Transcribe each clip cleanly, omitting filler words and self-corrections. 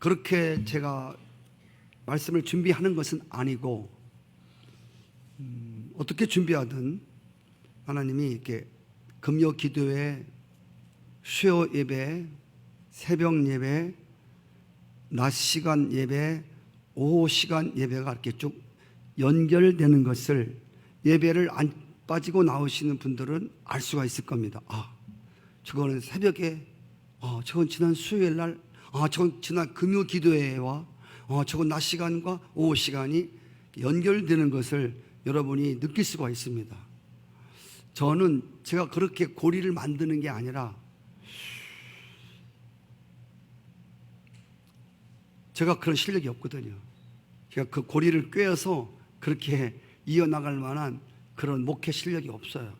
그렇게 제가 말씀을 준비하는 것은 아니고, 어떻게 준비하든 하나님이 이렇게 금요 기도회, 수요 예배, 새벽 예배, 낮 시간 예배, 오후 시간 예배가 이렇게 쭉 연결되는 것을 예배를 안 빠지고 나오시는 분들은 알 수가 있을 겁니다. 저거는 새벽에, 저건 지난 수요일 날, 저건 지난 금요 기도회와 저건 낮 시간과 오후 시간이 연결되는 것을 여러분이 느낄 수가 있습니다. 저는 제가 그렇게 고리를 만드는 게 아니라 제가 그런 실력이 없거든요. 제가 그 고리를 꿰어서 그렇게 이어나갈 만한 그런 목회 실력이 없어요.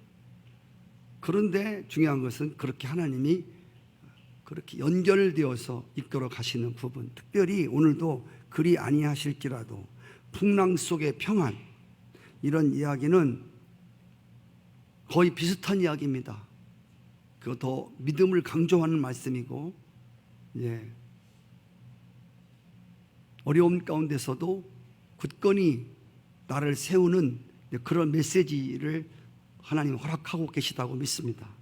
그런데 중요한 것은 그렇게 하나님이 그렇게 연결되어서 이끌어 가시는 부분, 특별히 오늘도 그리 아니하실지라도 풍랑 속의 평안, 이런 이야기는 거의 비슷한 이야기입니다. 그거 더 믿음을 강조하는 말씀이고, 어려움 가운데서도 굳건히 나를 세우는 그런 메시지를 하나님 허락하고 계시다고 믿습니다.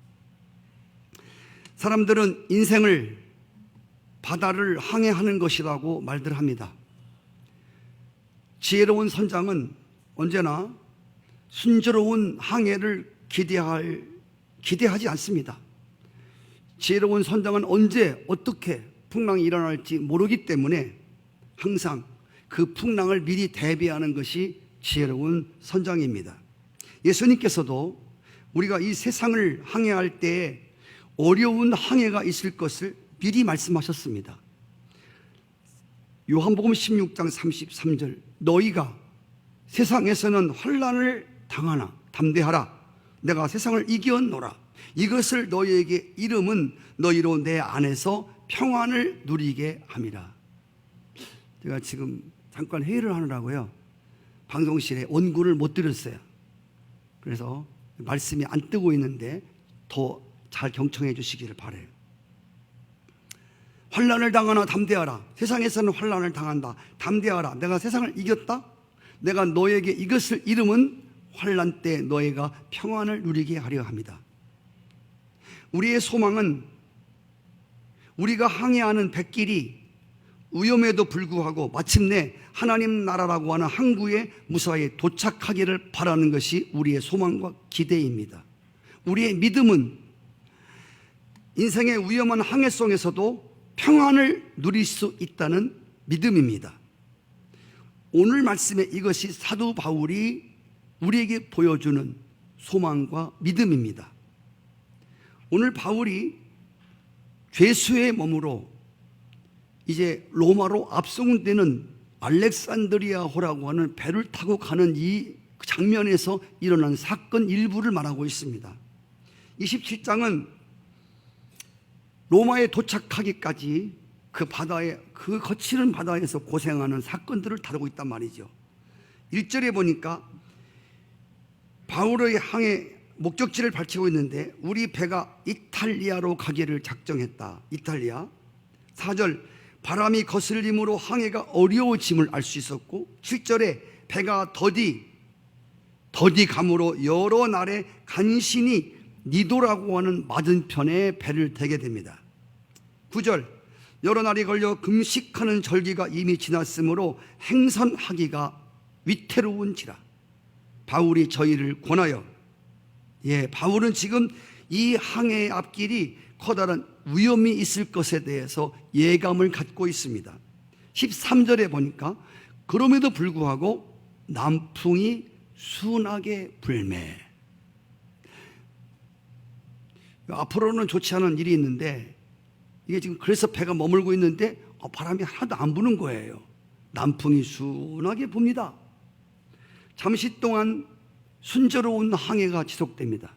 사람들은 인생을 바다를 항해하는 것이라고 말들 합니다. 지혜로운 선장은 언제나 순조로운 항해를 기대하지 않습니다. 지혜로운 선장은 언제 어떻게 풍랑이 일어날지 모르기 때문에 항상 그 풍랑을 미리 대비하는 것이 지혜로운 선장입니다. 예수님께서도 우리가 이 세상을 항해할 때에 어려운 항해가 있을 것을 미리 말씀하셨습니다. 요한복음 16장 33절, 너희가 세상에서는 환난을 당하나 담대하라, 내가 세상을 이겼노라. 이것을 너희에게 이름은 너희로 내 안에서 평안을 누리게 함이라. 제가 지금 잠깐 회의를 하느라고요, 방송실에 원고를 못 드렸어요. 그래서 말씀이 안 뜨고 있는데 더 잘 경청해 주시기를 바라요. 환난을 당하나 담대하라. 세상에서는 환난을 당한다. 담대하라. 내가 세상을 이겼다. 내가 너에게 이것을 이름은 환난 때 너희가 평안을 누리게 하려 합니다. 우리의 소망은 우리가 항해하는 백길이 위험에도 불구하고 마침내 하나님 나라라고 하는 항구에 무사히 도착하기를 바라는 것이 우리의 소망과 기대입니다. 우리의 믿음은 인생의 위험한 항해성에서도 평안을 누릴 수 있다는 믿음입니다. 오늘 말씀에 이것이 사도 바울이 우리에게 보여주는 소망과 믿음입니다. 오늘 바울이 죄수의 몸으로 이제 로마로 압송되는 알렉산드리아호라고 하는 배를 타고 가는 이 장면에서 일어난 사건 일부를 말하고 있습니다. 27장은 로마에 도착하기까지 그 바다에, 그 거칠은 바다에서 고생하는 사건들을 다루고 있단 말이죠. 1절에 보니까 바울의 항해 목적지를 밝히고 있는데, 우리 배가 이탈리아로 가기를 작정했다. 이탈리아. 4절, 바람이 거슬림으로 항해가 어려워짐을 알 수 있었고, 7절에 배가 더디 감으로 여러 날에 간신히 니도라고 하는 맞은편에 배를 대게 됩니다. 9절, 여러 날이 걸려 금식하는 절기가 이미 지났으므로 행선하기가 위태로운지라 바울이 저희를 권하여, 바울은 지금 이 항해의 앞길이 커다란 위험이 있을 것에 대해서 예감을 갖고 있습니다. 13절에 보니까 그럼에도 불구하고 남풍이 순하게 불매. 앞으로는 좋지 않은 일이 있는데, 이게 지금 그래서 배가 머물고 있는데 바람이 하나도 안 부는 거예요. 남풍이 순하게 붑니다. 잠시 동안 순조로운 항해가 지속됩니다.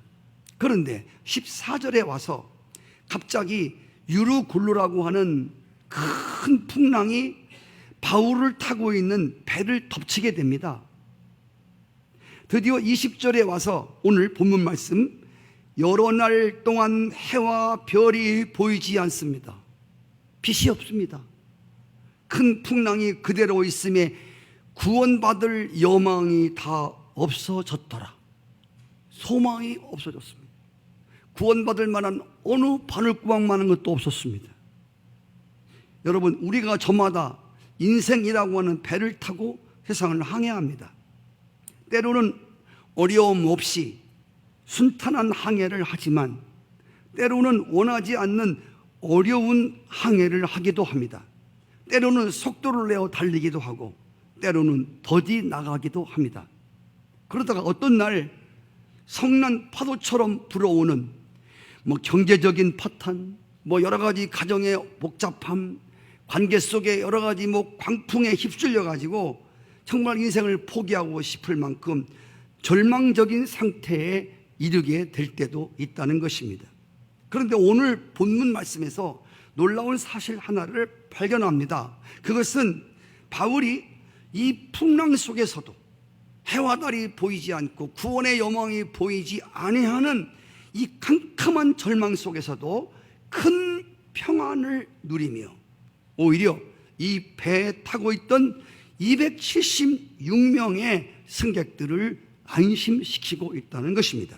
그런데 14절에 와서 갑자기 유르굴루라고 하는 큰 풍랑이 바울을 타고 있는 배를 덮치게 됩니다. 드디어 20절에 와서 오늘 본문 말씀, 여러 날 동안 해와 별이 보이지 않습니다. 빛이 없습니다. 큰 풍랑이 그대로 있음에 구원받을 여망이 다 없어졌더라. 소망이 없어졌습니다. 구원받을 만한 어느 바늘구멍만한 것도 없었습니다. 여러분, 우리가 저마다 인생이라고 하는 배를 타고 세상을 항해합니다. 때로는 어려움 없이 순탄한 항해를 하지만 때로는 원하지 않는 어려운 항해를 하기도 합니다. 때로는 속도를 내어 달리기도 하고 때로는 더디 나가기도 합니다. 그러다가 어떤 날 성난 파도처럼 불어오는 경제적인 파탄, 여러 가지 가정의 복잡함, 관계 속에 여러 가지 광풍에 휩쓸려 가지고 정말 인생을 포기하고 싶을 만큼 절망적인 상태에 이르게 될 때도 있다는 것입니다. 그런데 오늘 본문 말씀에서 놀라운 사실 하나를 발견합니다. 그것은 바울이 이 풍랑 속에서도 해와 달이 보이지 않고 구원의 여망이 보이지 아니하는 이 캄캄한 절망 속에서도 큰 평안을 누리며 오히려 이 배에 타고 있던 276명의 승객들을 안심시키고 있다는 것입니다.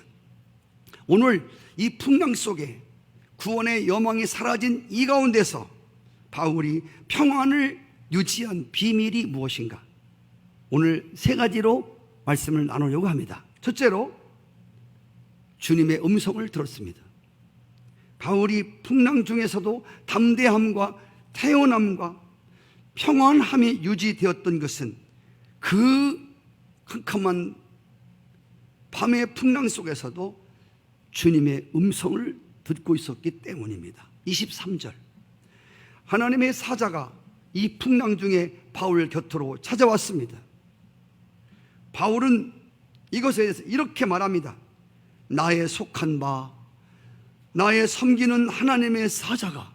오늘 이 풍랑 속에 구원의 여망이 사라진 이 가운데서 바울이 평안을 유지한 비밀이 무엇인가? 오늘 세 가지로 말씀을 나누려고 합니다. 첫째로 주님의 음성을 들었습니다. 바울이 풍랑 중에서도 담대함과 태연함과 평안함이 유지되었던 것은 그 캄캄한 밤의 풍랑 속에서도 주님의 음성을 듣고 있었기 때문입니다. 23절, 하나님의 사자가 이 풍랑 중에 바울 곁으로 찾아왔습니다. 바울은 이것에 대해서 이렇게 말합니다. 나의 속한 바, 나의 섬기는 하나님의 사자가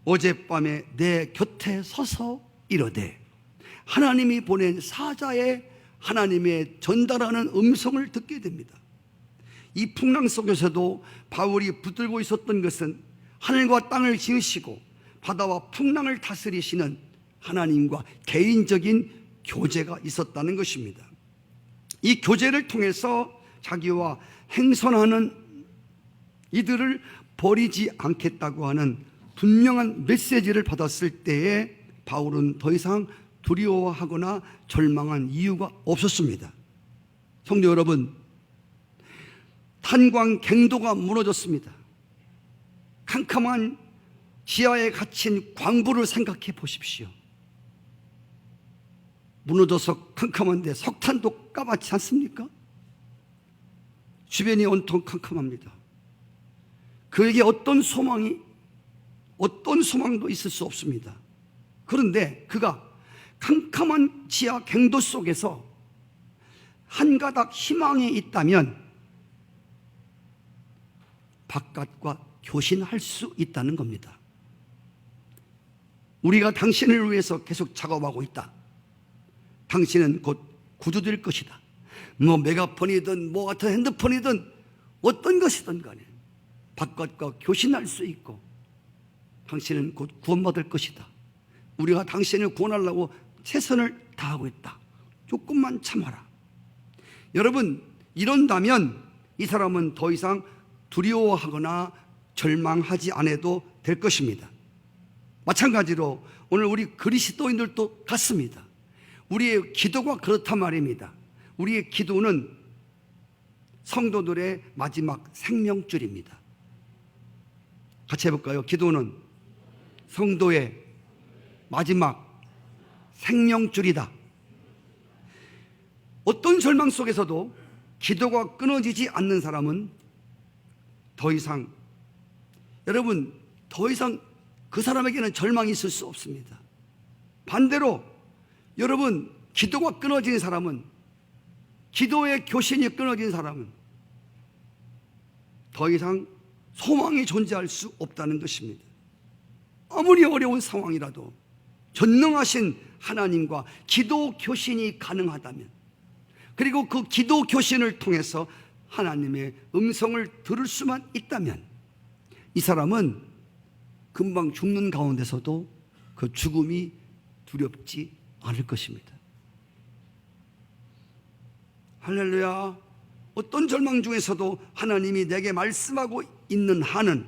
어젯밤에 내 곁에 서서 이르되, 하나님이 보낸 사자의 하나님의 전달하는 음성을 듣게 됩니다. 이 풍랑 속에서도 바울이 붙들고 있었던 것은 하늘과 땅을 지으시고 바다와 풍랑을 다스리시는 하나님과 개인적인 교제가 있었다는 것입니다. 이 교제를 통해서 자기와 행선하는 이들을 버리지 않겠다고 하는 분명한 메시지를 받았을 때에 바울은 더 이상 두려워하거나 절망한 이유가 없었습니다. 성도 여러분, 탄광 갱도가 무너졌습니다. 캄캄한 지하에 갇힌 광부를 생각해 보십시오. 무너져서 캄캄한데 석탄도 까맣지 않습니까? 주변이 온통 캄캄합니다. 그에게 어떤 소망도 있을 수 없습니다. 그런데 그가 캄캄한 지하 갱도 속에서 한 가닥 희망이 있다면 바깥과 교신할 수 있다는 겁니다. 우리가 당신을 위해서 계속 작업하고 있다. 당신은 곧 구조될 것이다. 메가폰이든 같은 핸드폰이든 어떤 것이든 간에 바깥과 교신할 수 있고 당신은 곧 구원받을 것이다. 우리가 당신을 구원하려고 최선을 다하고 있다. 조금만 참아라. 여러분, 이런다면 이 사람은 더 이상 두려워하거나 절망하지 않아도 될 것입니다. 마찬가지로 오늘 우리 그리스도인들도 같습니다. 우리의 기도가 그렇단 말입니다. 우리의 기도는 성도들의 마지막 생명줄입니다. 같이 해볼까요? 기도는 성도의 마지막 생명줄이다. 어떤 절망 속에서도 기도가 끊어지지 않는 사람은 더 이상 그 사람에게는 절망이 있을 수 없습니다. 반대로 여러분, 기도가 끊어진 사람은, 기도의 교신이 끊어진 사람은 더 이상 소망이 존재할 수 없다는 것입니다. 아무리 어려운 상황이라도 전능하신 하나님과 기도 교신이 가능하다면, 그리고 그 기도 교신을 통해서 하나님의 음성을 들을 수만 있다면 이 사람은 금방 죽는 가운데서도 그 죽음이 두렵지 않을 것입니다. 할렐루야. 어떤 절망 중에서도 하나님이 내게 말씀하고 있는 한은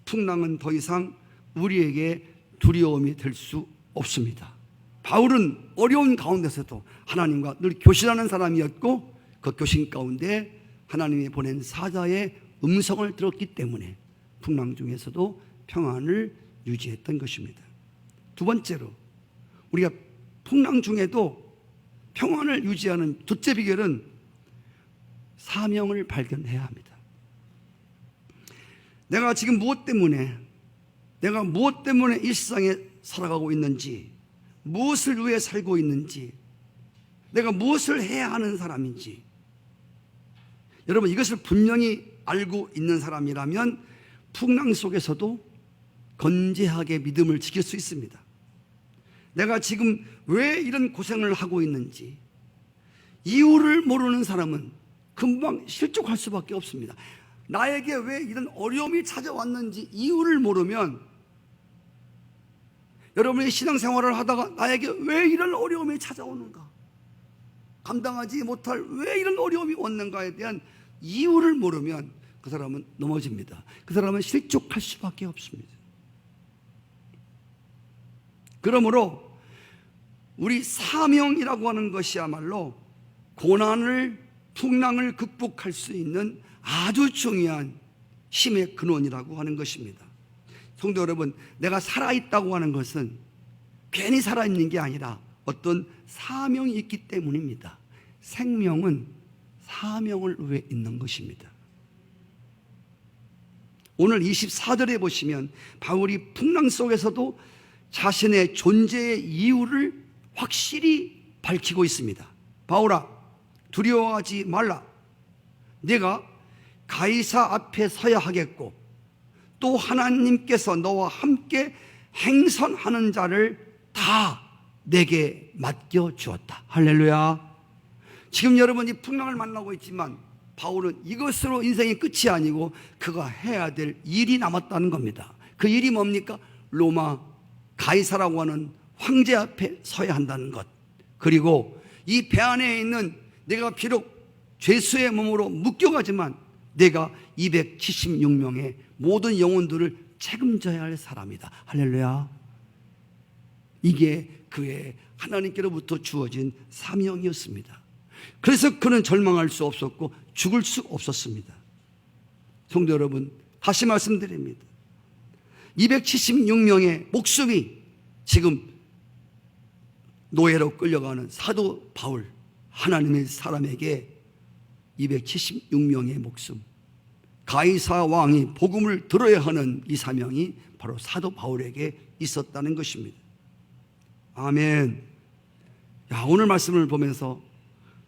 풍랑은 더 이상 우리에게 두려움이 될 수 없습니다. 바울은 어려운 가운데서도 하나님과 늘 교신하는 사람이었고 그 교신 가운데 하나님이 보낸 사자의 음성을 들었기 때문에 풍랑 중에서도 평안을 유지했던 것입니다. 두 번째로 우리가 풍랑 중에도 평안을 유지하는 둘째 비결은 사명을 발견해야 합니다. 내가 지금 무엇 때문에 이 세상에 살아가고 있는지, 무엇을 위해 살고 있는지, 내가 무엇을 해야 하는 사람인지, 여러분 이것을 분명히 알고 있는 사람이라면 풍랑 속에서도 건재하게 믿음을 지킬 수 있습니다. 내가 지금 왜 이런 고생을 하고 있는지 이유를 모르는 사람은 금방 실족할 수밖에 없습니다. 나에게 왜 이런 어려움이 찾아왔는지 이유를 모르면, 여러분이 신앙생활을 하다가 나에게 왜 이런 어려움이 찾아오는가, 감당하지 못할 왜 이런 어려움이 왔는가에 대한 이유를 모르면 그 사람은 넘어집니다. 그 사람은 실족할 수밖에 없습니다. 그러므로 우리 사명이라고 하는 것이야말로 고난을, 풍랑을 극복할 수 있는 아주 중요한 힘의 근원이라고 하는 것입니다. 성도 여러분, 내가 살아있다고 하는 것은 괜히 살아있는 게 아니라 어떤 사명이 있기 때문입니다. 생명은 사명을 위해 있는 것입니다. 오늘 24절에 보시면 바울이 풍랑 속에서도 자신의 존재의 이유를 확실히 밝히고 있습니다. 바울아, 두려워하지 말라. 네가 가이사 앞에 서야 하겠고 또 하나님께서 너와 함께 행선하는 자를 다 내게 맡겨주었다. 할렐루야. 지금 여러분이 풍랑을 만나고 있지만 바울은 이것으로 인생의 끝이 아니고 그가 해야 될 일이 남았다는 겁니다. 그 일이 뭡니까? 로마 가이사라고 하는 황제 앞에 서야 한다는 것, 그리고 이 배 안에 있는 내가 비록 죄수의 몸으로 묶여가지만 내가 276명의 모든 영혼들을 책임져야 할 사람이다. 할렐루야. 이게 그의 하나님께로부터 주어진 사명이었습니다. 그래서 그는 절망할 수 없었고 죽을 수 없었습니다. 성도 여러분, 다시 말씀드립니다. 276명의 목숨이 지금 노예로 끌려가는 사도 바울, 하나님의 사람에게 276명의 목숨, 가이사 왕이 복음을 들어야 하는 이 사명이 바로 사도 바울에게 있었다는 것입니다. 아멘. 야, 오늘 말씀을 보면서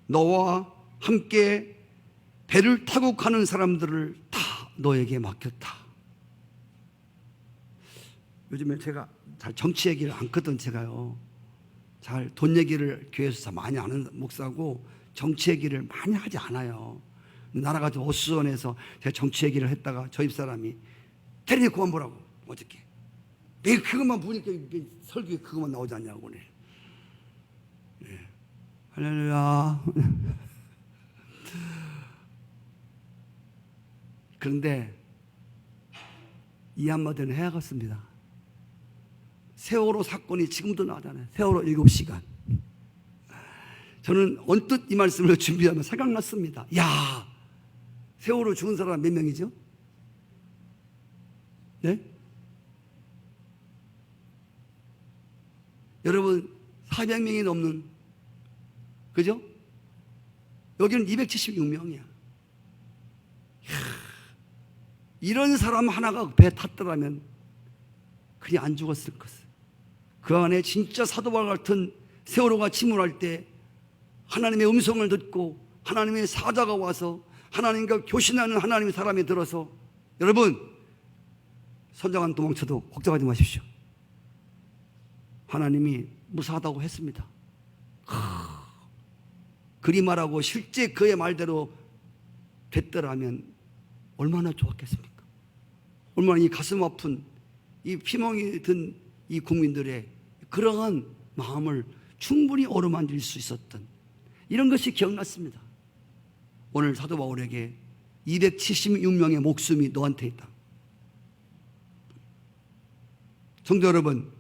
너와 함께 배를 타고 가는 사람들을 다 너에게 맡겼다. 요즘에 제가 잘 정치 얘기를 안 하거든. 제가요, 잘 돈 얘기를 교회에서 잘 많이 아는 목사고 정치 얘기를 많이 하지 않아요. 나라가 좀 어수선해서 제가 정치 얘기를 했다가 저 집사람이 테레비 그만 보라고, 어저께 왜 그것만 보니까 설교에 그것만 나오지 않냐고. 네. 할렐루야. 그런데 이 한마디는 해야겠습니다. 세월호 사건이 지금도 나잖아요. 세월호 7시간. 저는 언뜻 이 말씀을 준비하면 생각났습니다. 야, 세월호 죽은 사람 몇 명이죠? 네? 여러분 400명이 넘는, 그죠? 여기는 276명이야. 이런 사람 하나가 배 탔더라면 그냥 안 죽었을 것을. 그 안에 진짜 사도 바울 같은 세월호가 침몰할 때 하나님의 음성을 듣고 하나님의 사자가 와서 하나님과 교신하는 하나님의 사람이 들어서, 여러분 선장한 도망쳐도 걱정하지 마십시오. 하나님이 무사하다고 했습니다. 그리 말하고 실제 그의 말대로 됐더라면 얼마나 좋았겠습니까? 얼마나 이 가슴 아픈 이 피멍이 든 이 국민들의 그러한 마음을 충분히 어루만질 수 있었던 이런 것이 기억났습니다. 오늘 사도 바울에게 276명의 목숨이 너한테 있다. 성도 여러분,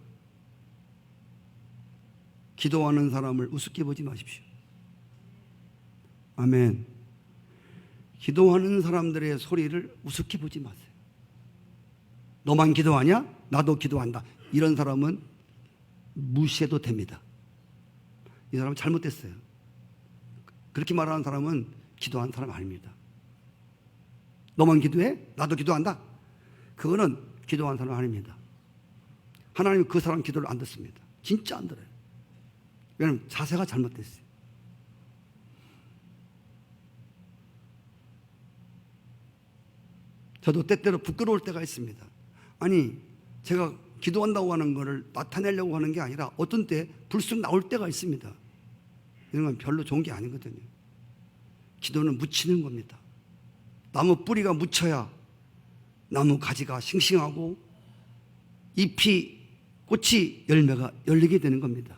기도하는 사람을 우습게 보지 마십시오. 아멘. 기도하는 사람들의 소리를 우습게 보지 마세요. 너만 기도하냐? 나도 기도한다. 이런 사람은 무시해도 됩니다. 이 사람은 잘못됐어요. 그렇게 말하는 사람은 기도하는 사람 아닙니다. 너만 기도해? 나도 기도한다. 그거는 기도하는 사람 아닙니다. 하나님은 그 사람 기도를 안 듣습니다. 진짜 안 들어요. 왜냐하면 자세가 잘못됐어요. 저도 때때로 부끄러울 때가 있습니다. 아니, 제가 기도한다고 하는 것을 나타내려고 하는 게 아니라 어떤 때 불쑥 나올 때가 있습니다. 이런 건 별로 좋은 게 아니거든요. 기도는 묻히는 겁니다. 나무 뿌리가 묻혀야 나무 가지가 싱싱하고 잎이, 꽃이, 열매가 열리게 되는 겁니다.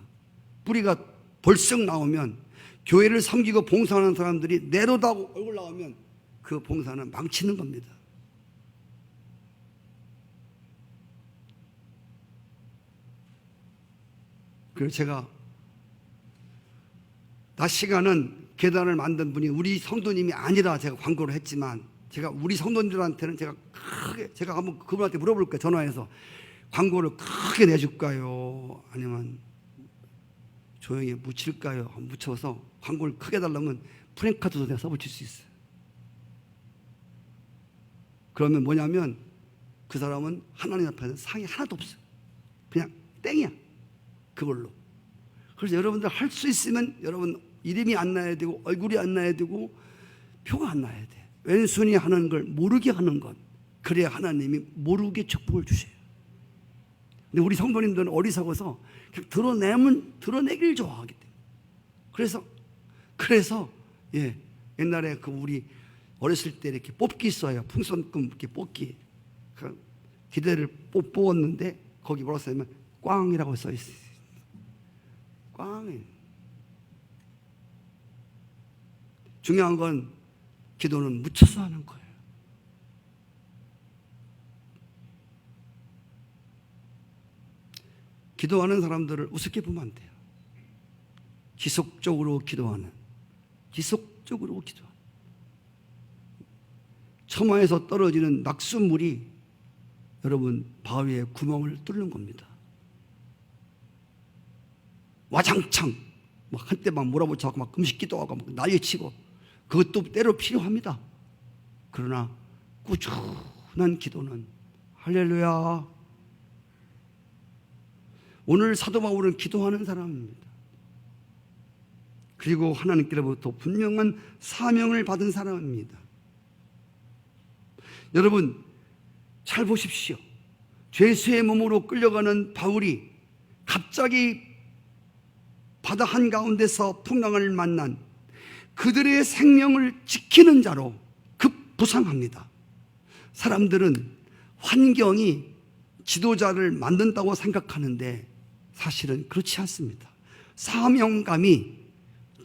뿌리가 벌썩 나오면, 교회를 섬기고 봉사하는 사람들이 내로다고 얼굴 나오면 그 봉사는 망치는 겁니다. 그래서 제가 낮 시간은 계단을 만든 분이 우리 성도님이 아니라 제가 광고를 했지만, 제가 우리 성도님들한테는 제가 크게, 제가 한번 그분한테 물어볼게요. 전화해서 광고를 크게 내줄까요? 아니면 조용히 묻힐까요? 한번 묻혀서 광고를 크게 달라면 프랭카드도 내가 써붙일 수 있어요. 그러면 뭐냐면 그 사람은 하나님 앞에는 상이 하나도 없어요. 그냥 땡이야. 그걸로. 그래서 여러분들 할 수 있으면 여러분 이름이 안 나야 되고 얼굴이 안 나야 되고 표가 안 나야 돼. 왼손이 하는 걸 모르게 하는 것. 그래야 하나님이 모르게 축복을 주셔요. 근데 우리 성도님들은 어리석어서 드러내길 좋아하기 때문에. 그래서 옛날에 그 우리 어렸을 때 이렇게 뽑기 있어요. 풍선금 이렇게 뽑기. 그 기대를 뽑았는데 거기 뭐라고 써있냐면 꽝이라고 써 있어요. 꽝이. 중요한 건 기도는 묻혀서 하는 거예요. 기도하는 사람들을 우습게 보면 안 돼요. 지속적으로 기도하는. 처마에서 떨어지는 낙수물이 여러분 바위에 구멍을 뚫는 겁니다. 와장창 막 한때 막 몰아붙여서 막 금식 기도하고 막 난리치고 그것도 때로 필요합니다. 그러나 꾸준한 기도는 할렐루야. 오늘 사도 바울은 기도하는 사람입니다. 그리고 하나님께로부터 분명한 사명을 받은 사람입니다. 여러분 잘 보십시오. 죄수의 몸으로 끌려가는 바울이 갑자기 바다 한가운데서 풍랑을 만난 그들의 생명을 지키는 자로 급부상합니다. 사람들은 환경이 지도자를 만든다고 생각하는데 사실은 그렇지 않습니다. 사명감이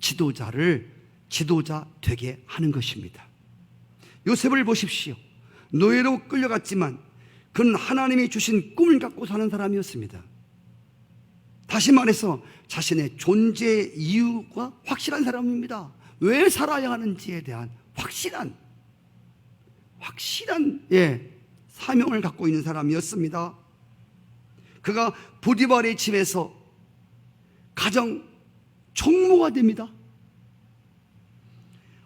지도자를 지도자 되게 하는 것입니다. 요셉을 보십시오. 노예로 끌려갔지만 그는 하나님이 주신 꿈을 갖고 사는 사람이었습니다. 다시 말해서 자신의 존재 이유가 확실한 사람입니다. 왜 살아야 하는지에 대한 확실한 사명을 갖고 있는 사람이었습니다. 그가 보디발의 집에서 가정 총무가 됩니다.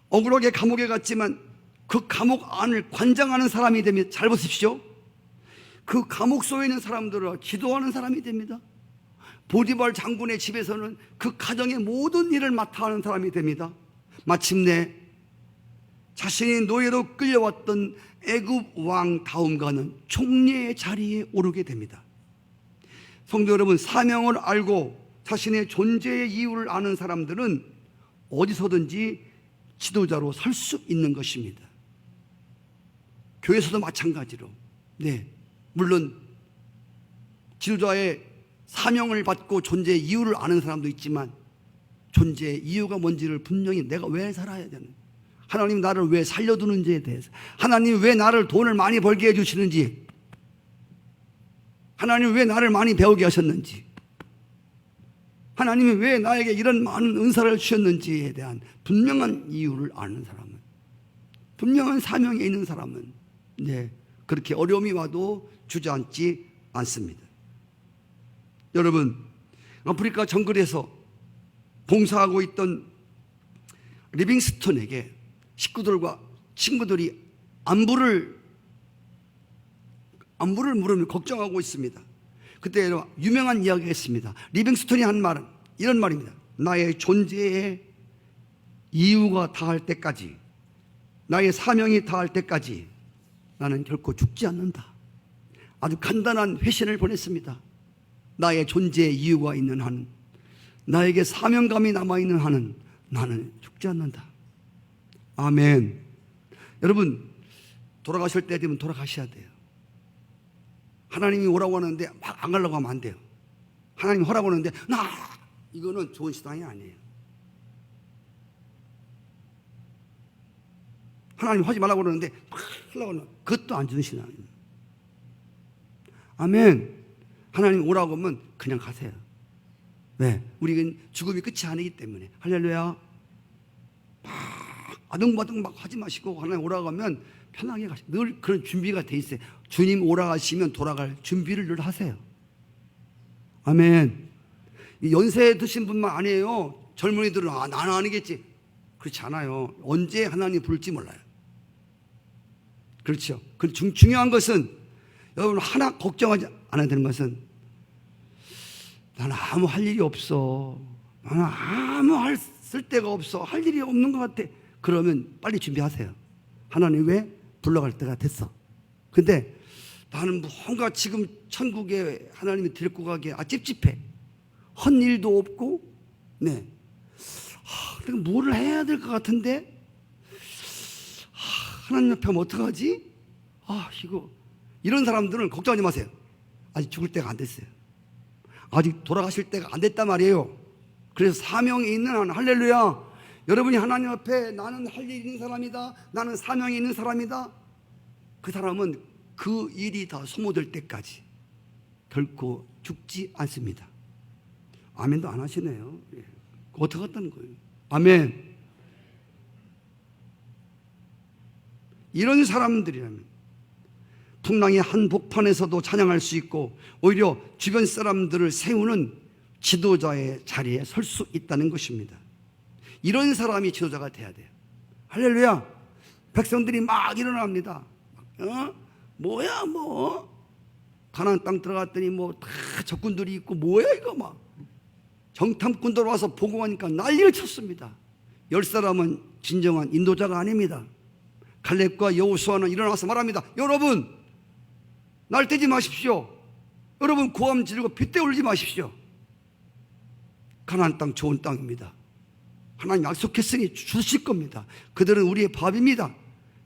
억울하게 감옥에 갔지만 그 감옥 안을 관장하는 사람이 됩니다. 잘 보십시오. 그 감옥 속에 있는 사람들을 기도하는 사람이 됩니다. 보디발 장군의 집에서는 그 가정의 모든 일을 맡아 하는 사람이 됩니다. 마침내 자신이 노예로 끌려왔던 애굽 왕 다음과는 총리의 자리에 오르게 됩니다. 성도 여러분, 사명을 알고 자신의 존재의 이유를 아는 사람들은 어디서든지 지도자로 설 수 있는 것입니다. 교회에서도 마찬가지로 물론 지도자의 사명을 받고 존재의 이유를 아는 사람도 있지만 존재의 이유가 뭔지를 분명히 내가 왜 살아야 되는, 하나님 나를 왜 살려두는지에 대해서, 하나님 왜 나를 돈을 많이 벌게 해주시는지, 하나님 왜 나를 많이 배우게 하셨는지, 하나님이 왜 나에게 이런 많은 은사를 주셨는지에 대한 분명한 이유를 아는 사람은, 분명한 사명에 있는 사람은 그렇게 어려움이 와도 주저앉지 않습니다. 여러분, 아프리카 정글에서 봉사하고 있던 리빙스톤에게 식구들과 친구들이 안부를 물으며 걱정하고 있습니다. 그때 유명한 이야기가 있습니다. 리빙스톤이 한 말은 이런 말입니다. 나의 존재의 이유가 다할 때까지, 나의 사명이 다할 때까지 나는 결코 죽지 않는다. 아주 간단한 회신을 보냈습니다. 나의 존재의 이유가 있는 한, 나에게 사명감이 남아있는 한은 나는 죽지 않는다. 아멘. 여러분, 돌아가실 때 되면 돌아가셔야 돼요. 하나님이 오라고 하는데 막 안 가려고 하면 안 돼요. 하나님이 허라고 하는데 이거는 좋은 신앙이 아니에요. 하나님 하지 말라고 그러는데 막 하려고 하면 그것도 안 좋은 신앙이에요. 아멘. 하나님 오라고 하면 그냥 가세요. 왜? 우리는 죽음이 끝이 아니기 때문에. 할렐루야. 막 아둥바둥 막 하지 마시고 하나님 오라고 하면 편하게 가시고, 늘 그런 준비가 돼 있어요. 주님 오라고 하시면 돌아갈 준비를 늘 하세요. 아멘. 연세 드신 분만 아니에요. 젊은이들은 나는 아니겠지. 그렇지 않아요. 언제 하나님 부를지 몰라요. 그렇죠. 그 중요한 것은 여러분 하나 걱정하지 않아야 되는 것은, 나는 아무 할 일이 없어. 나는 아무 쓸데가 없어. 할 일이 없는 것 같아. 그러면 빨리 준비하세요. 하나님 왜 불러갈 때가 됐어. 근데 나는 뭔가 지금 천국에 하나님이 데리고 가기에 찝찝해. 헌 일도 없고, 내가 뭐를 해야 될 것 같은데, 하나님 앞에 하면 어떡하지? 이런 사람들은 걱정하지 마세요. 아직 죽을 때가 안 됐어요. 아직 돌아가실 때가 안 됐단 말이에요. 그래서 사명이 있는 한, 할렐루야. 여러분이 하나님 앞에 나는 할 일이 있는 사람이다, 나는 사명이 있는 사람이다, 그 사람은 그 일이 다 소모될 때까지 결코 죽지 않습니다. 아멘도 안 하시네요. 어떻게 했다는 거예요? 아멘. 이런 사람들이라면 풍랑의 한복판에서도 찬양할 수 있고, 오히려 주변 사람들을 세우는 지도자의 자리에 설 수 있다는 것입니다. 이런 사람이 지도자가 돼야 돼요. 할렐루야. 백성들이 막 일어납니다. 뭐야 가나안 땅 들어갔더니 다 적군들이 있고, 뭐야 이거 막 정탐꾼들 와서 보고하니까 난리를 쳤습니다. 10사람은 진정한 인도자가 아닙니다. 갈렙과 여호수아는 일어나서 말합니다. 여러분, 날뛰지 마십시오. 여러분, 고함 지르고 빗대 울지 마십시오. 가나안 땅 좋은 땅입니다. 하나님 약속했으니 주실 겁니다. 그들은 우리의 밥입니다.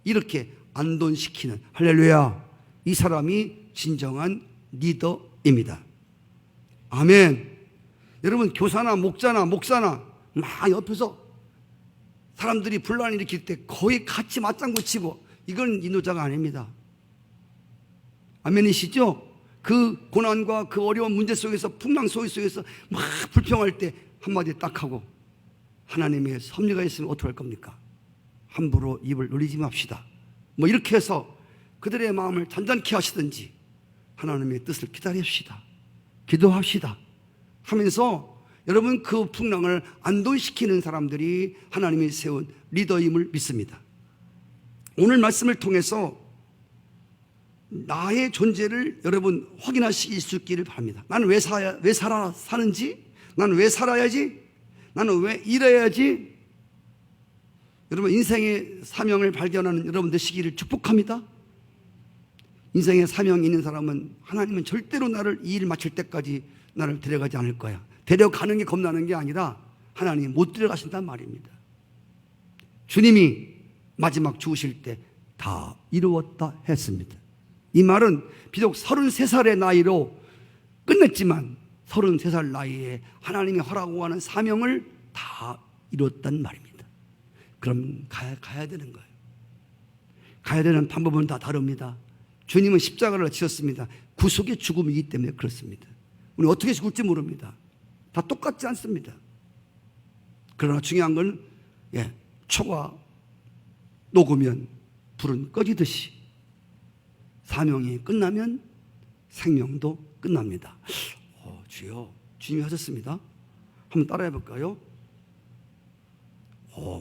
이렇게 안돈시키는, 할렐루야, 이 사람이 진정한 리더입니다. 아멘. 여러분, 교사나 목사나 막 옆에서 사람들이 분란을 일으킬 때 거의 같이 맞장구 치고, 이건 인도자가 아닙니다. 아멘이시죠? 그 고난과 그 어려운 문제 속에서, 풍랑 속에서 막 불평할 때 한마디 딱 하고, 하나님의 섭리가 있으면 어떻게 할 겁니까? 함부로 입을 놀리지 맙시다. 이렇게 해서 그들의 마음을 잔잔케 하시든지, 하나님의 뜻을 기다립시다. 기도합시다 하면서, 여러분, 그 풍랑을 안돈시키는 사람들이 하나님이 세운 리더임을 믿습니다. 오늘 말씀을 통해서 나의 존재를 여러분 확인하실 수 있기를 바랍니다. 나는 왜 사는지, 나는 왜 살아야지, 나는 왜 일해야지. 여러분, 인생의 사명을 발견하는 여러분 되시기를 축복합니다. 인생의 사명이 있는 사람은 하나님은 절대로 나를 이 일 마칠 때까지 나를 데려가지 않을 거야. 데려가는 게 겁나는 게 아니라 하나님이 못 데려가신단 말입니다. 주님이 마지막 죽으실 때 다 이루었다 했습니다. 이 말은 비록 33살의 나이로 끝냈지만 33살 나이에 하나님이 허락하는 사명을 다 이뤘단 말입니다. 그럼 가야 되는 거예요. 가야 되는 방법은 다 다릅니다. 주님은 십자가를 지셨습니다. 구속의 죽음이기 때문에 그렇습니다. 우리 어떻게 죽을지 모릅니다. 다 똑같지 않습니다. 그러나 중요한 건 초가 녹으면 불은 꺼지듯이 사명이 끝나면 생명도 끝납니다. 주여, 주님이 하셨습니다. 한번 따라해 볼까요?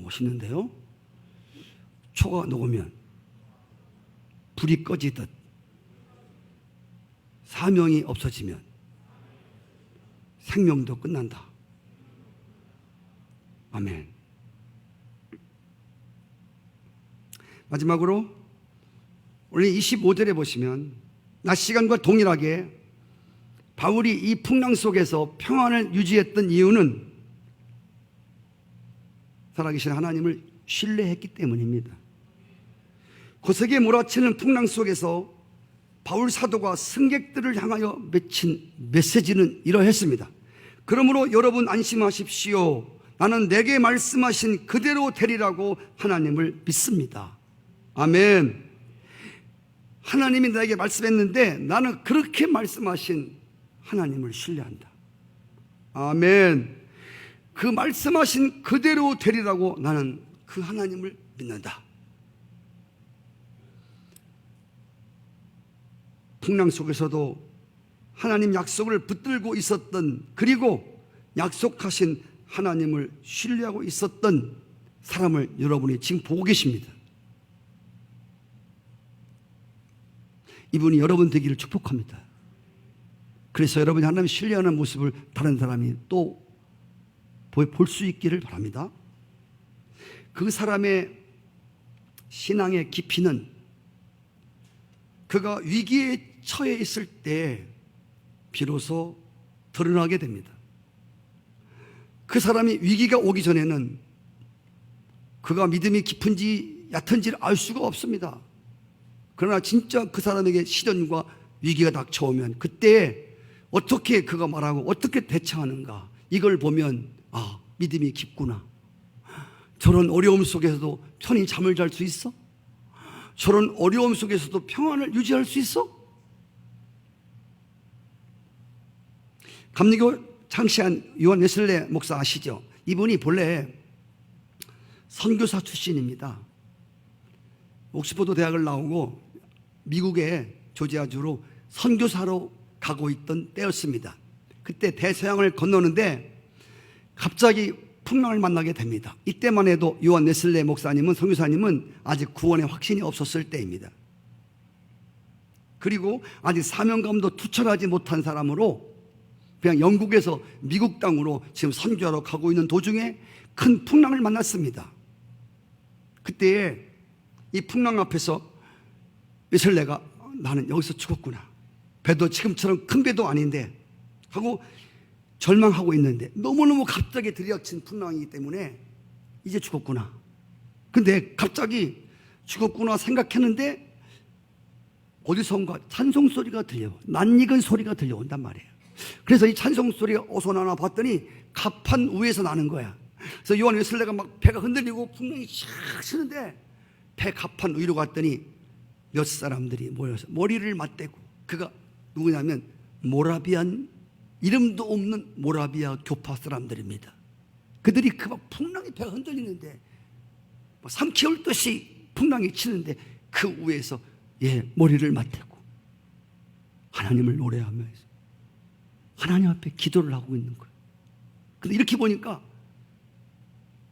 멋있는데요. 초가 녹으면 불이 꺼지듯 사명이 없어지면 생명도 끝난다. 아멘. 마지막으로 오늘 25절에 보시면 낮 시간과 동일하게 바울이 이 풍랑 속에서 평안을 유지했던 이유는 살아계신 하나님을 신뢰했기 때문입니다. 고색에 몰아치는 풍랑 속에서 바울 사도가 승객들을 향하여 맺힌 메시지는 이러했습니다. 그러므로 여러분 안심하십시오. 나는 내게 말씀하신 그대로 되리라고 하나님을 믿습니다. 아멘. 하나님이 나에게 말씀했는데 나는 그렇게 말씀하신 하나님을 신뢰한다. 아멘. 그 말씀하신 그대로 되리라고 나는 그 하나님을 믿는다. 풍랑 속에서도 하나님 약속을 붙들고 있었던, 그리고 약속하신 하나님을 신뢰하고 있었던 사람을 여러분이 지금 보고 계십니다. 이분이 여러분 되기를 축복합니다. 그래서 여러분이 하나님 신뢰하는 모습을 다른 사람이 또 볼 수 있기를 바랍니다. 그 사람의 신앙의 깊이는 그가 위기에 처해 있을 때 비로소 드러나게 됩니다. 그 사람이 위기가 오기 전에는 그가 믿음이 깊은지 얕은지를 알 수가 없습니다. 그러나 진짜 그 사람에게 시련과 위기가 닥쳐오면 그때 어떻게 그가 말하고 어떻게 대처하는가, 이걸 보면 믿음이 깊구나. 저런 어려움 속에서도 편히 잠을 잘 수 있어? 저런 어려움 속에서도 평안을 유지할 수 있어? 감리교 창시한 요한 웨슬레 목사 아시죠? 이분이 본래 선교사 출신입니다. 옥스퍼드 대학을 나오고 미국의 조지아주로 선교사로 가고 있던 때였습니다. 그때 대서양을 건너는데 갑자기 풍랑을 만나게 됩니다. 이때만 해도 요한 웨슬레 목사님은, 선교사님은 아직 구원의 확신이 없었을 때입니다. 그리고 아직 사명감도 투철하지 못한 사람으로 그냥 영국에서 미국 땅으로 지금 선교하러 가고 있는 도중에 큰 풍랑을 만났습니다. 그때 이 풍랑 앞에서 웨슬레가 나는 여기서 죽었구나, 배도 지금처럼 큰 배도 아닌데 하고 절망하고 있는데 너무너무 갑자기 들이닥친 풍랑이기 때문에 이제 죽었구나. 근데 갑자기 죽었구나 생각했는데 어디선가 찬송 소리가 들려, 낯익은 소리가 들려온단 말이에요. 그래서 이 찬송 소리가 어디서 나나 봤더니 갑판 위에서 나는 거야. 그래서 요한 웨슬레가 막 배가 흔들리고 풍랑이 샥 치는데 배 갑판 위로 갔더니 몇 사람들이 모여서 머리를 맞대고, 그가 누구냐면 모라비안, 이름도 없는 모라비아 교파 사람들입니다. 그들이 그 막 풍랑이 배가 흔들리는데 삼키올 듯이 풍랑이 치는데 그 위에서 머리를 맞대고 하나님을 노래하면서 하나님 앞에 기도를 하고 있는 거예요. 근데 이렇게 보니까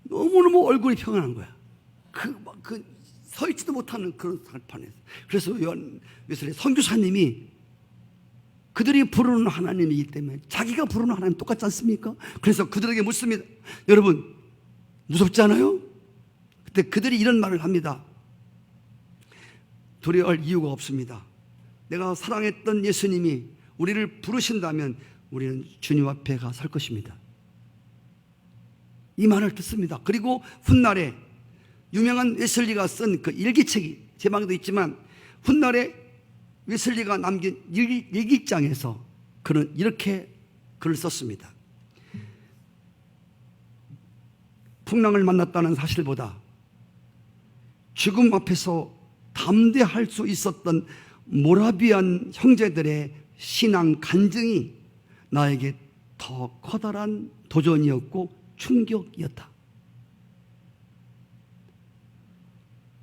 너무너무 얼굴이 평안한 거야. 서 있지도 못하는 그런 살판에서. 그래서 요한 웨슬레 선교사님이 그들이 부르는 하나님이기 때문에 자기가 부르는 하나님 똑같지 않습니까? 그래서 그들에게 묻습니다. 여러분 무섭지 않아요? 그때 그들이 이런 말을 합니다. 두려워할 이유가 없습니다. 내가 사랑했던 예수님이 우리를 부르신다면 우리는 주님 앞에 가 설 것입니다. 이 말을 듣습니다. 그리고 훗날에 유명한 웨슬리가 쓴 그 일기책이 제 방에도 있지만, 훗날에 웨슬리가 남긴 일기장에서 그는 이렇게 글을 썼습니다. 풍랑을 만났다는 사실보다 죽음 앞에서 담대할 수 있었던 모라비안 형제들의 신앙 간증이 나에게 더 커다란 도전이었고 충격이었다.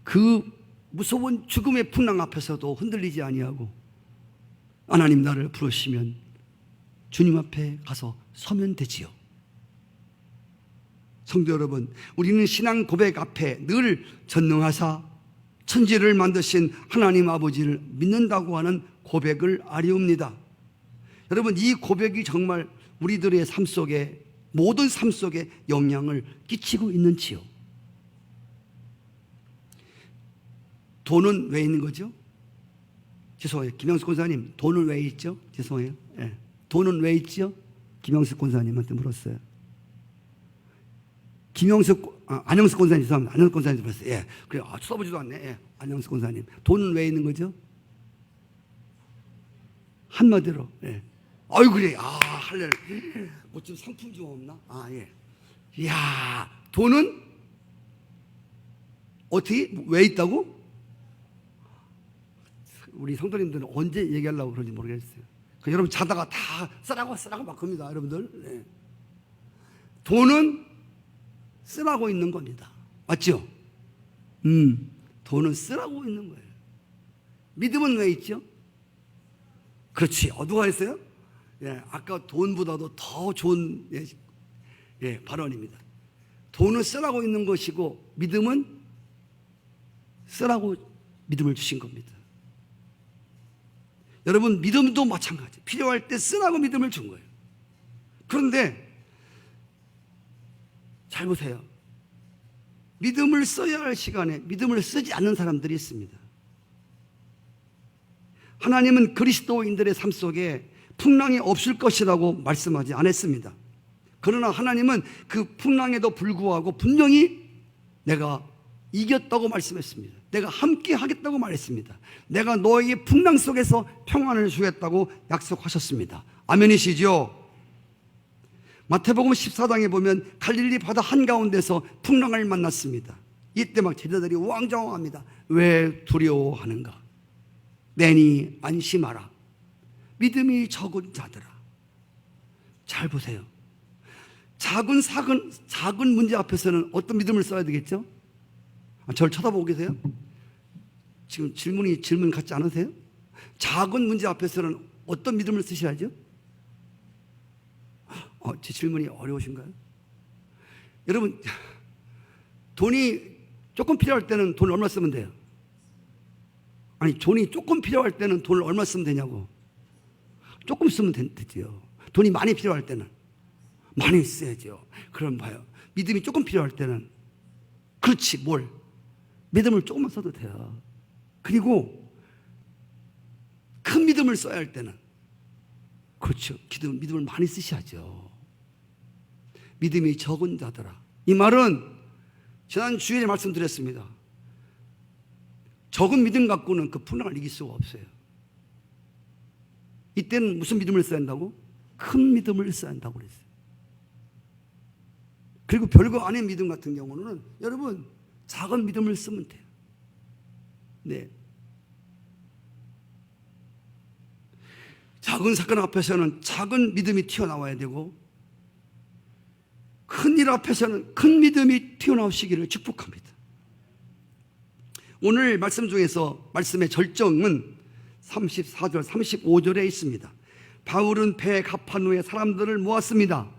그 무서운 죽음의 풍랑 앞에서도 흔들리지 아니하고 하나님 나를 부르시면 주님 앞에 가서 서면 되지요. 성도 여러분, 우리는 신앙 고백 앞에 늘 전능하사 천지를 만드신 하나님 아버지를 믿는다고 하는 고백을 아뢰옵니다. 여러분, 이 고백이 정말 우리들의 삶 속에, 모든 삶 속에 영향을 끼치고 있는지요? 돈은 왜 있는 거죠? 죄송해요. 김영숙 권사님, 돈은 왜 있죠? 죄송해요. 예. 돈은 왜 있죠? 김영숙 권사님한테 물었어요. 안영숙 권사님, 죄송합니다. 안영숙 권사님 물었어요. 예. 그래, 쳐다보지도 않네. 예. 안영숙 권사님. 돈은 왜 있는 거죠? 한마디로, 예. 아유, 그래. 할래. 뭐 좀 상품 좀 없나? 예. 이야, 돈은 어떻게, 왜 있다고? 우리 성도님들은 언제 얘기하려고 그런지 모르겠어요. 여러분 자다가 다 쓰라고 막 겁니다. 여러분들. 네. 돈은 쓰라고 있는 겁니다. 맞죠? 돈은 쓰라고 있는 거예요. 믿음은 왜 있죠? 그렇지. 누가 했어요? 예, 아까 돈보다도 더 좋은 발언입니다. 돈은 쓰라고 있는 것이고 믿음은 쓰라고 믿음을 주신 겁니다. 여러분, 믿음도 마찬가지. 필요할 때 쓰라고 믿음을 준 거예요. 그런데 잘 보세요. 믿음을 써야 할 시간에 믿음을 쓰지 않는 사람들이 있습니다. 하나님은 그리스도인들의 삶 속에 풍랑이 없을 것이라고 말씀하지 않았습니다. 그러나 하나님은 그 풍랑에도 불구하고 분명히 내가 이겼다고 말씀했습니다. 내가 함께 하겠다고 말했습니다. 내가 너에게 풍랑 속에서 평안을 주겠다고 약속하셨습니다. 아멘이시죠? 마태복음 14장에 보면 갈릴리 바다 한가운데서 풍랑을 만났습니다. 이때 막 제자들이 우왕좌왕합니다. 왜 두려워하는가? 내니 안심하라. 믿음이 적은 자들아. 잘 보세요. 작은 문제 앞에서는 어떤 믿음을 써야 되겠죠? 저를 쳐다보고 계세요? 지금 질문 같지 않으세요? 작은 문제 앞에서는 어떤 믿음을 쓰셔야죠? 제 질문이 어려우신가요? 여러분, 돈이 조금 필요할 때는 돈을 얼마 쓰면 돼요? 아니, 돈이 조금 필요할 때는 돈을 얼마 쓰면 되냐고. 조금 쓰면 되죠. 돈이 많이 필요할 때는 많이 써야죠. 그럼 봐요. 믿음이 조금 필요할 때는 그렇지, 믿음을 조금만 써도 돼요. 그리고 큰 믿음을 써야 할 때는 그렇죠. 믿음을 많이 쓰셔야죠. 믿음이 적은 자들아. 이 말은 지난 주일에 말씀드렸습니다. 적은 믿음 갖고는 그 풍랑을 이길 수가 없어요. 이때는 무슨 믿음을 써야 한다고? 큰 믿음을 써야 한다고 그랬어요. 그리고 별거 아닌 믿음 같은 경우는 여러분 작은 믿음을 쓰면 돼요. 네. 작은 사건 앞에서는 작은 믿음이 튀어나와야 되고 큰 일 앞에서는 큰 믿음이 튀어나오시기를 축복합니다. 오늘 말씀 중에서 말씀의 절정은 34절, 35절에 있습니다. 바울은 배에 갑한 후에 사람들을 모았습니다.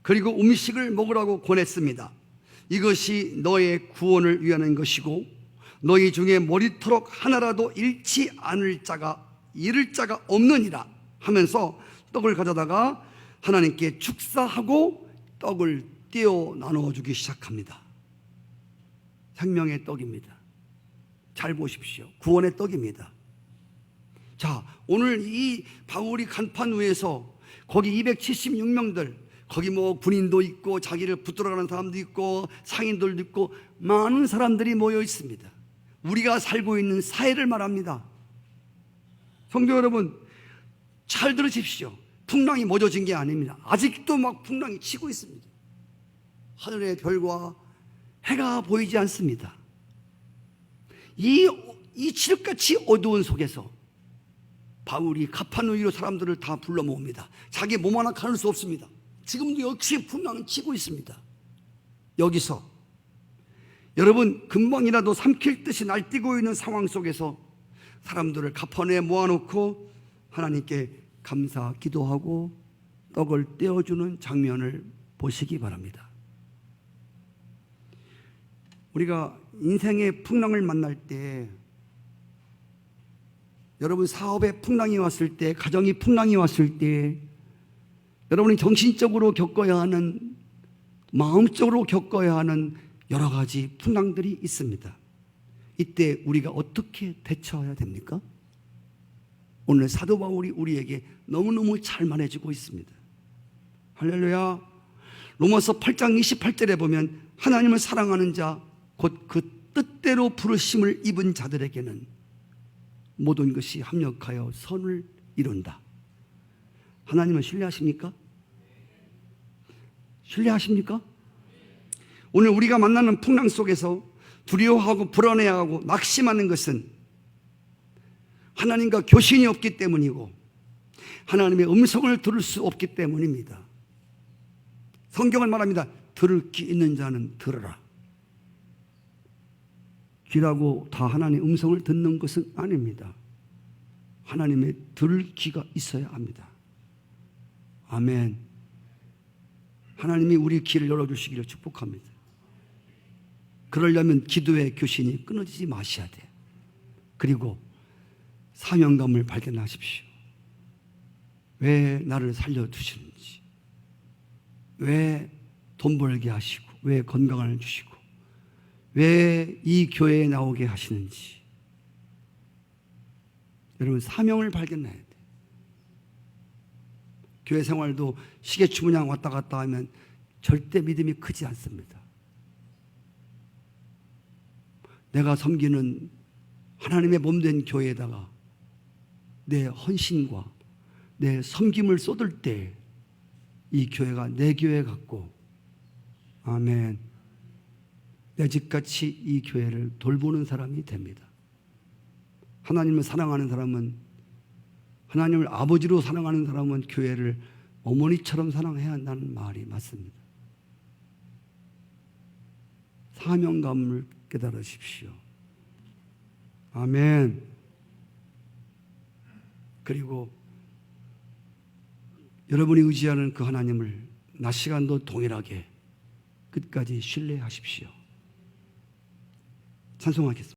그리고 음식을 먹으라고 권했습니다. 이것이 너의 구원을 위하는 것이고 너희 중에 머리토록 하나라도 잃지 않을 자가 잃을 자가 없느니라 하면서 떡을 가져다가 하나님께 축사하고 떡을 떼어 나눠주기 시작합니다. 생명의 떡입니다. 잘 보십시오. 구원의 떡입니다. 자, 오늘 이 바울이 간판 위에서 거기 276명들, 거기 뭐 군인도 있고 자기를 붙들어가는 사람도 있고 상인들도 있고 많은 사람들이 모여 있습니다. 우리가 살고 있는 사회를 말합니다. 성도 여러분, 잘 들으십시오. 풍랑이 멎어진 게 아닙니다. 아직도 막 풍랑이 치고 있습니다. 하늘의 별과 해가 보이지 않습니다. 이 칠흑같이 어두운 속에서 바울이 가파누이로 사람들을 다 불러 모읍니다. 자기 몸 하나 가눌 수 없습니다. 지금도 역시 풍랑은 치고 있습니다. 여기서 여러분, 금방이라도 삼킬 듯이 날뛰고 있는 상황 속에서 사람들을 가파누이에 모아놓고 하나님께 감사 기도하고 떡을 떼어주는 장면을 보시기 바랍니다. 우리가 인생의 풍랑을 만날 때, 여러분 사업에 풍랑이 왔을 때, 가정이 풍랑이 왔을 때, 여러분이 정신적으로 겪어야 하는, 마음적으로 겪어야 하는 여러 가지 풍랑들이 있습니다. 이때 우리가 어떻게 대처해야 됩니까? 오늘 사도 바울이 우리에게 너무너무 잘 말해주고 있습니다. 할렐루야. 로마서 8장 28절에 보면 하나님을 사랑하는 자, 곧 그 뜻대로 부르심을 입은 자들에게는 모든 것이 합력하여 선을 이룬다. 하나님을 신뢰하십니까? 신뢰하십니까? 오늘 우리가 만나는 풍랑 속에서 두려워하고 불안해하고 낙심하는 것은 하나님과 교신이 없기 때문이고 하나님의 음성을 들을 수 없기 때문입니다. 성경은 말합니다. 들을 귀 있는 자는 들으라. 귀라고 다 하나님의 음성을 듣는 것은 아닙니다. 하나님의 들을 귀가 있어야 합니다. 아멘. 하나님이 우리 귀를 열어주시기를 축복합니다. 그러려면 기도의 교신이 끊어지지 마셔야 돼요. 그리고 사명감을 발견하십시오. 왜 나를 살려두시는지, 왜 돈 벌게 하시고, 왜 건강을 주시고, 왜 이 교회에 나오게 하시는지. 여러분, 사명을 발견해야 돼요. 교회 생활도 시계추문양 왔다 갔다 하면 절대 믿음이 크지 않습니다. 내가 섬기는 하나님의 몸된 교회에다가 내 헌신과 내 섬김을 쏟을 때 이 교회가 내 교회 같고, 아멘, 내 집같이 이 교회를 돌보는 사람이 됩니다. 하나님을 사랑하는 사람은, 하나님을 아버지로 사랑하는 사람은 교회를 어머니처럼 사랑해야 한다는 말이 맞습니다. 사명감을 깨달으십시오. 아멘. 그리고 여러분이 의지하는 그 하나님을 낮 시간도 동일하게 끝까지 신뢰하십시오. 찬송하겠습니다.